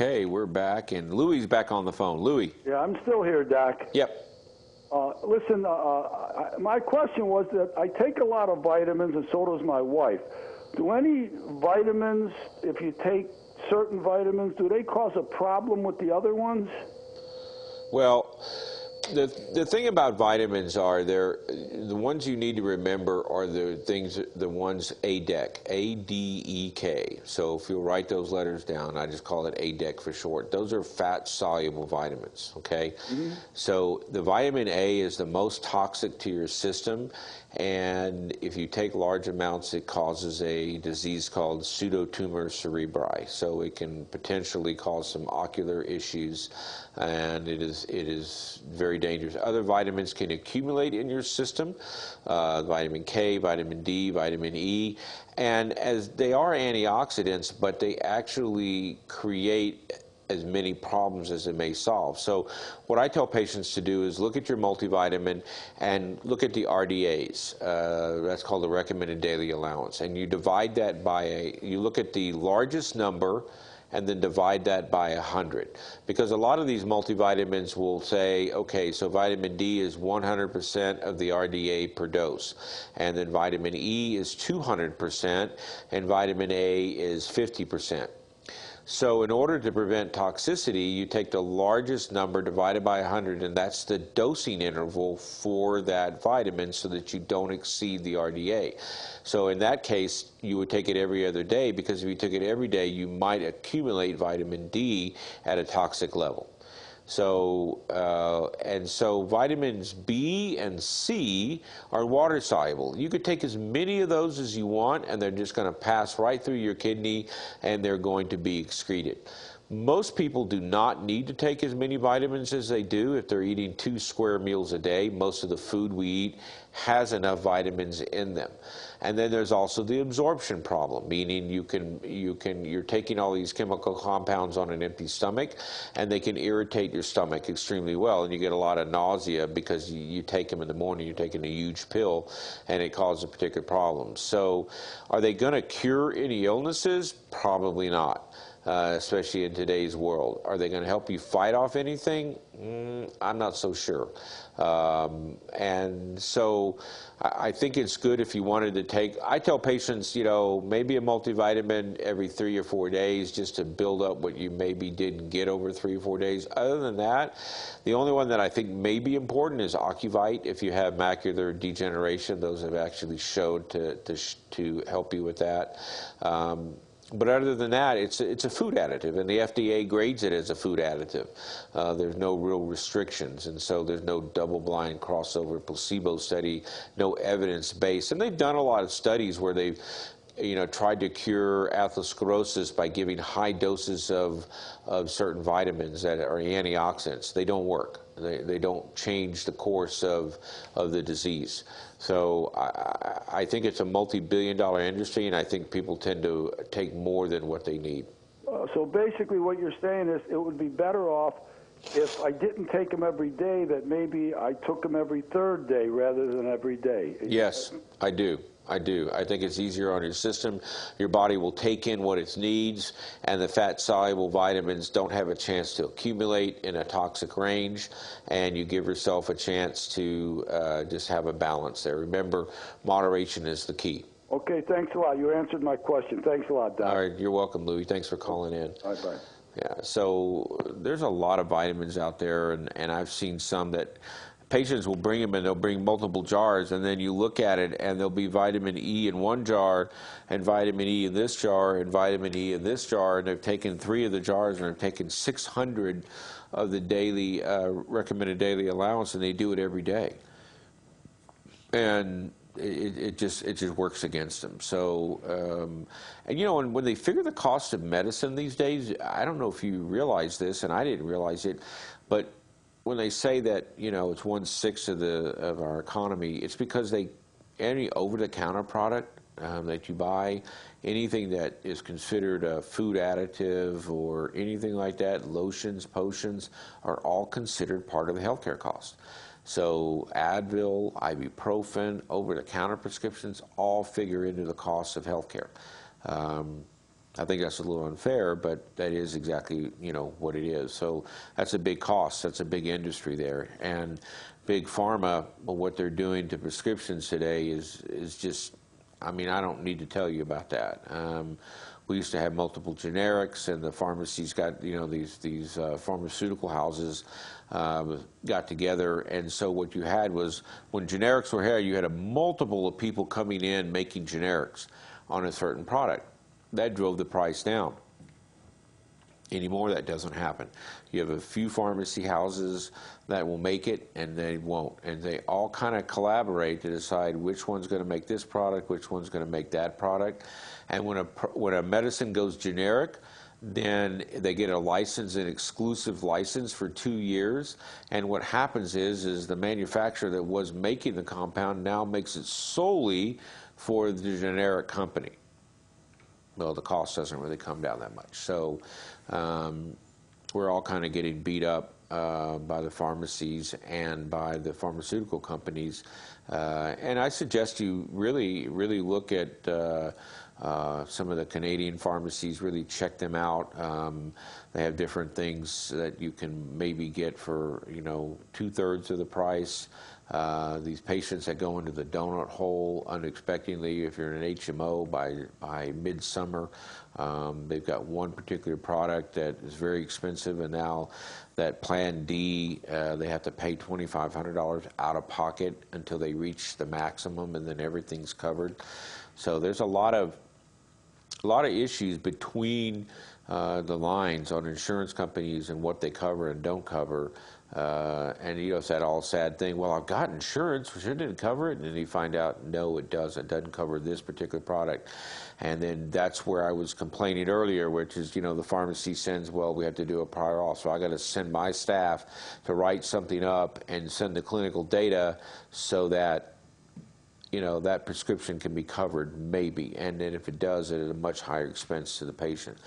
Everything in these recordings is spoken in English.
Okay, we're back, and Louie's back on the phone. Louie. Yeah, I'm still here, Doc. Yep. Listen, my question was that I take a lot of vitamins, and so does my wife. Do any vitamins, if you take certain vitamins, do they cause a problem with the other ones? Well, the thing about vitamins are the ones you need to remember are the ones ADEK, A-D-E-K. So if you'll write those letters down, I just call it ADEK for short. Those are fat-soluble vitamins, okay? Mm-hmm. So the vitamin A is the most toxic to your system, and if you take large amounts, it causes a disease called pseudotumor cerebri. So it can potentially cause some ocular issues, and it is very dangerous. Other vitamins can accumulate in your system, vitamin K, vitamin D, vitamin E, and as they are antioxidants, but they actually create as many problems as it may solve. So what I tell patients to do is look at your multivitamin and look at the RDAs. That's called the recommended daily allowance. And you divide that by you look at the largest number and then divide that by 100. Because a lot of these multivitamins will say, okay, so vitamin D is 100% of the RDA per dose, and then vitamin E is 200%, and vitamin A is 50%. So in order to prevent toxicity, you take the largest number divided by 100, and that's the dosing interval for that vitamin so that you don't exceed the RDA. So in that case, you would take it every other day, because if you took it every day, you might accumulate vitamin D at a toxic level. So, so vitamins B and C are water soluble. You could take as many of those as you want, and they're just going to pass right through your kidney, and they're going to be excreted. Most people do not need to take as many vitamins as they do if they're eating 2 square meals a day. Most of the food we eat has enough vitamins in them. And then there's also the absorption problem, meaning you're taking all these chemical compounds on an empty stomach, and they can irritate your stomach extremely well, and you get a lot of nausea because you take them in the morning, you're taking a huge pill, and it causes a particular problem. So are they going to cure any illnesses? Probably not. Especially in today's world. Are they going to help you fight off anything? I'm not so sure. And so I think it's good if you wanted to take, I tell patients, maybe a multivitamin every 3 or 4 days just to build up what you maybe didn't get over 3 or 4 days. Other than that, the only one that I think may be important is Ocuvite. If you have macular degeneration, those have actually showed to help you with that. But other than that, it's a food additive, and the FDA grades it as a food additive. There's no real restrictions, and so there's no double-blind crossover placebo study, no evidence-based. And they've done a lot of studies where they've tried to cure atherosclerosis by giving high doses of certain vitamins that are antioxidants. They don't work. They don't change the course of the disease. So I think it's a multi-billion-dollar industry, and I think people tend to take more than what they need. So basically what you're saying is it would be better off if I didn't take them every day, that maybe I took them every 3rd day rather than every day. Yes, I do. I think it's easier on your system. Your body will take in what it needs, and the fat-soluble vitamins don't have a chance to accumulate in a toxic range, and you give yourself a chance to just have a balance there. Remember, moderation is the key. Okay, thanks a lot. You answered my question. Thanks a lot, Doc. All right, you're welcome, Louie. Thanks for calling in. All right, bye. Yeah, so there's a lot of vitamins out there, and I've seen some that patients will bring them, and they'll bring multiple jars, and then you look at it, and there'll be vitamin E in one jar, and vitamin E in this jar, and vitamin E in this jar, and they've taken 3 of the jars, and they've taken 600 of the daily recommended daily allowance, and they do it every day. And it just works against them. So, and when they figure the cost of medicine these days, I don't know if you realize this, and I didn't realize it, but when they say that it's 1/6 of our economy, it's because any over-the-counter product that you buy, anything that is considered a food additive or anything like that, lotions, potions, are all considered part of the healthcare cost. So Advil, ibuprofen, over-the-counter prescriptions all figure into the cost of healthcare. I think that's a little unfair, but that is exactly, what it is. So that's a big cost. That's a big industry there. And big pharma, well, what they're doing to prescriptions today is just, I mean, I don't need to tell you about that. We used to have multiple generics, and the pharmacies got, these pharmaceutical houses got together, and so what you had was, when generics were here, you had a multiple of people coming in making generics on a certain product. That drove the price down. Anymore, that doesn't happen. You have a few pharmacy houses that will make it, and they won't. And they all kind of collaborate to decide which one's going to make this product, which one's going to make that product. And when a medicine goes generic, then they get a license, an exclusive license for 2 years. And what happens is the manufacturer that was making the compound now makes it solely for the generic company. Well, the cost doesn't really come down that much. So we're all kind of getting beat up by the pharmacies and by the pharmaceutical companies. And I suggest you really look at some of the Canadian pharmacies, really check them out. They have different things that you can maybe get for, 2/3 of the price. These patients that go into the donut hole unexpectedly, if you're in an HMO by midsummer, they've got one particular product that is very expensive, and now that Plan D, they have to pay $2,500 out of pocket until they reach the maximum, and then everything's covered. So there's a lot of issues between the lines on insurance companies and what they cover and don't cover. And it's that all sad thing, well, I've got insurance, shouldn't it cover it? And then you find out, no, it doesn't. It doesn't cover this particular product. And then that's where I was complaining earlier, which is, the pharmacy sends, well, we have to do a prior auth. So I got to send my staff to write something up and send the clinical data so that, that prescription can be covered, maybe. And then if it does, it is a much higher expense to the patient.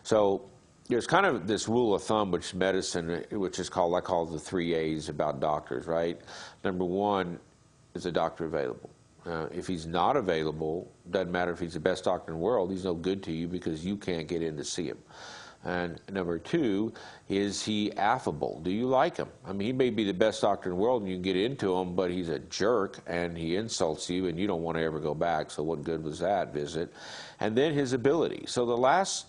So there's kind of this rule of thumb, which is called, I call the 3 A's about doctors, right? Number one, is a doctor available? If he's not available, doesn't matter if he's the best doctor in the world, he's no good to you because you can't get in to see him. And number two, is he affable? Do you like him? I mean, he may be the best doctor in the world and you can get into him, but he's a jerk and he insults you and you don't want to ever go back, so what good was that visit? And then his ability. So the last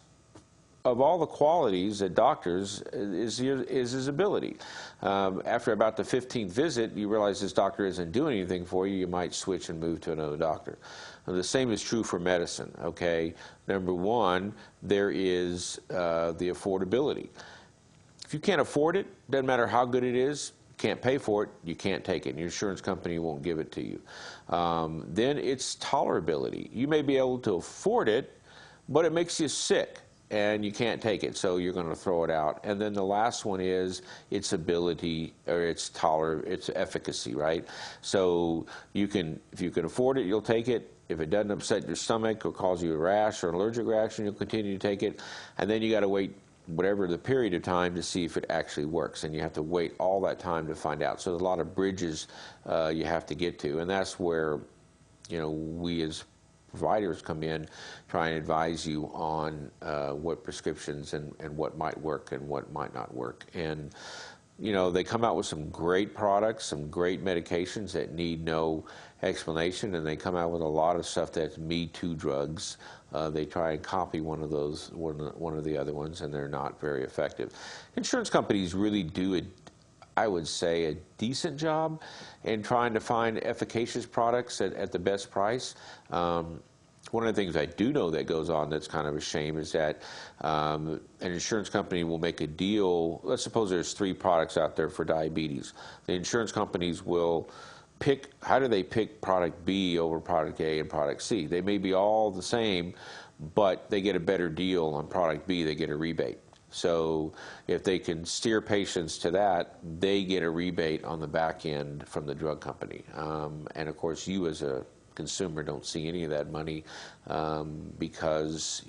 of all the qualities that doctors is his ability. After about the 15th visit, you realize this doctor isn't doing anything for you, you might switch and move to another doctor. And the same is true for medicine, okay? Number one, there is the affordability. If you can't afford it, doesn't matter how good it is, can't pay for it, you can't take it. Your insurance company won't give it to you. Then it's tolerability. You may be able to afford it, but it makes you sick and you can't take it, so you're going to throw it out. And then the last one is its ability, or its efficacy, right? So if you can afford it, you'll take it. If it doesn't upset your stomach or cause you a rash or an allergic reaction, you'll continue to take it. And then you got to wait whatever the period of time to see if it actually works. And you have to wait all that time to find out. So there's a lot of bridges you have to get to. And that's where, we as providers come in, try and advise you on what prescriptions and what might work and what might not work. And they come out with some great products, some great medications that need no explanation, and they come out with a lot of stuff that's Me Too drugs. They try and copy one of the other ones, and they're not very effective. Insurance companies really do, I would say, a decent job in trying to find efficacious products at the best price. One of the things I do know that goes on that's kind of a shame is that an insurance company will make a deal. Let's suppose there's 3 products out there for diabetes. The insurance companies will pick, how do they pick product B over product A and product C? They may be all the same, but they get a better deal on product B, they get a rebate. So if they can steer patients to that, they get a rebate on the back end from the drug company. And of course, you as a consumer don't see any of that money because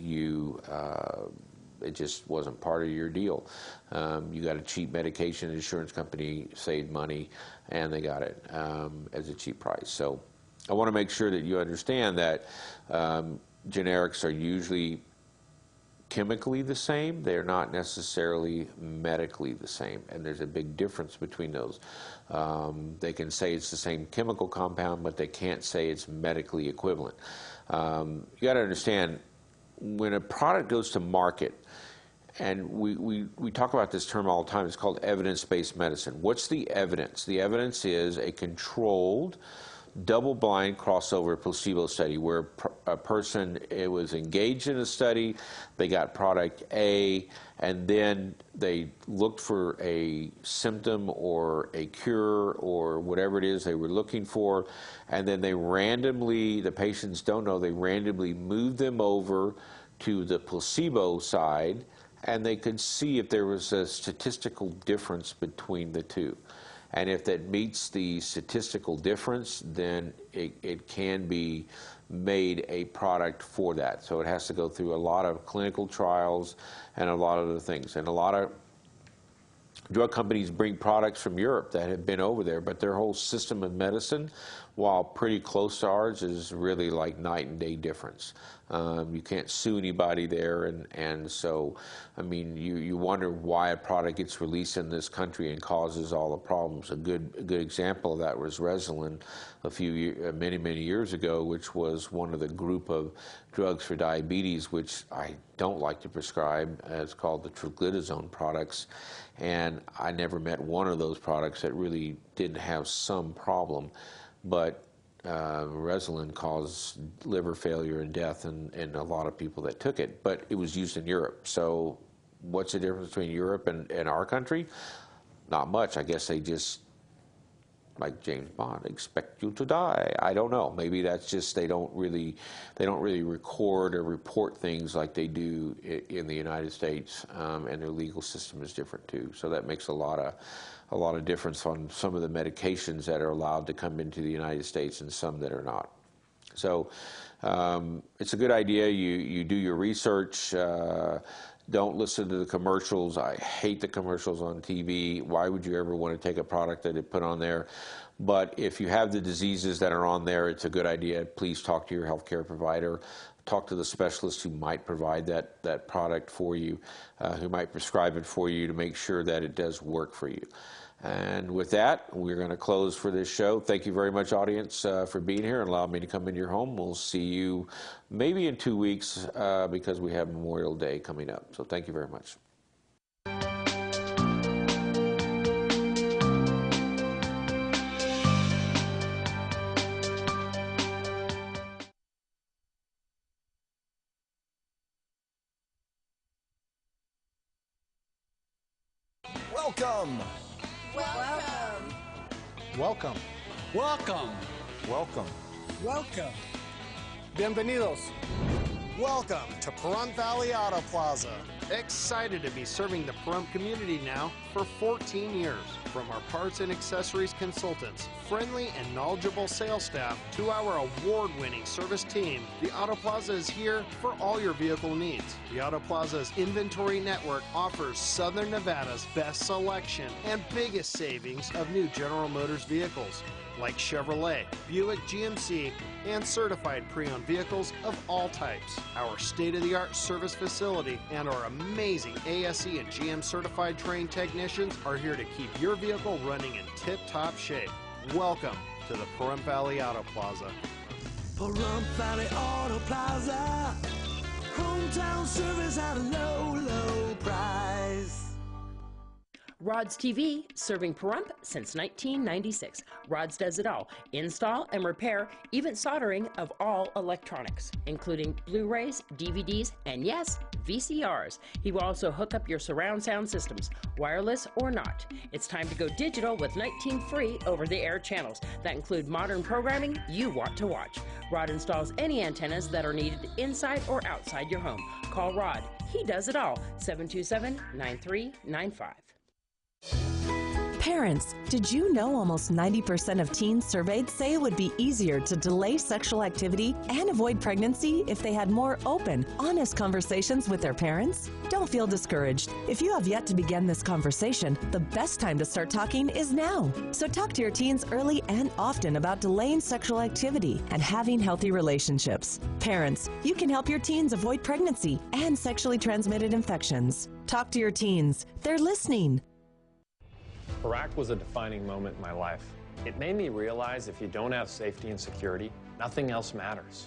it just wasn't part of your deal. You got a cheap medication, insurance company saved money, and they got it as a cheap price. So I want to make sure that you understand that generics are usually chemically the same, they're not necessarily medically the same, and there's a big difference between those. They can say it's the same chemical compound, but they can't say it's medically equivalent. You got to understand, when a product goes to market, and we talk about this term all the time, it's called evidence-based medicine. What's the evidence? The evidence is a controlled, double-blind crossover placebo study where a person was engaged in a study, they got product A, and then they looked for a symptom or a cure or whatever it is they were looking for, and then they randomly, the patients don't know, they randomly moved them over to the placebo side, and they could see if there was a statistical difference between the two. And if that meets the statistical difference, then it can be made a product for that. So it has to go through a lot of clinical trials and a lot of other things. And a lot of drug companies bring products from Europe that have been over there, but their whole system of medicine, while pretty close to ours, is really like night and day difference. You can't sue anybody there, and so, I mean, you wonder why a product gets released in this country and causes all the problems. A good example of that was Resolin many years ago, which was one of the group of drugs for diabetes, which I don't like to prescribe. It's called the triglycerin products, and I never met one of those products that really didn't have some problem, but Resolin caused liver failure and death in a lot of people that took it, but it was used in Europe. So what's the difference between Europe and our country? Not much. I guess they just, like James Bond, expect you to die. I don't know. Maybe that's just they don't really record or report things like they do in the United States, and their legal system is different too. So that makes a lot of difference on some of the medications that are allowed to come into the United States and some that are not. So it's a good idea. You do your research. Don't listen to the commercials. I hate the commercials on TV. Why would you ever want to take a product that they put on there? But if you have the diseases that are on there, it's a good idea. Please talk to your healthcare provider. Talk to the specialist who might provide that product for you, who might prescribe it for you to make sure that it does work for you. And with that, we're going to close for this show. Thank you very much, audience, for being here and allowing me to come into your home. We'll see you maybe in 2 weeks because we have Memorial Day coming up. So thank you very much. Welcome. Welcome. Welcome. Welcome. Welcome. Welcome. Bienvenidos. Welcome to Pahrump Valley Auto Plaza. Excited to be serving the Pahrump community now for 14 years. From our parts and accessories consultants, friendly and knowledgeable sales staff, to our award-winning service team, the Auto Plaza is here for all your vehicle needs. The Auto Plaza's inventory network offers Southern Nevada's best selection and biggest savings of new General Motors vehicles, like Chevrolet, Buick GMC, and certified pre-owned vehicles of all types. Our state-of-the-art service facility and our amazing ASE and GM certified trained technicians are here to keep your vehicle running in tip-top shape. Welcome to the Pahrump Valley Auto Plaza. Pahrump Valley Auto Plaza, hometown service at a low, low price. Rods TV, serving Pahrump since 1996. Rods does it all: install and repair, even soldering of all electronics, including Blu-rays, DVDs, and yes, VCRs. He will also hook up your surround sound systems, wireless or not. It's time to go digital with 19 free over-the-air channels that include modern programming you want to watch. Rod installs any antennas that are needed inside or outside your home. Call Rod. He does it all. 727-9395. Parents, did you know almost 90% of teens surveyed say it would be easier to delay sexual activity and avoid pregnancy if they had more open, honest conversations with their parents? Don't feel discouraged. If you have yet to begin this conversation, the best time to start talking is now. So talk to your teens early and often about delaying sexual activity and having healthy relationships. Parents, you can help your teens avoid pregnancy and sexually transmitted infections. Talk to your teens. They're listening. Iraq was a defining moment in my life. It made me realize if you don't have safety and security, nothing else matters.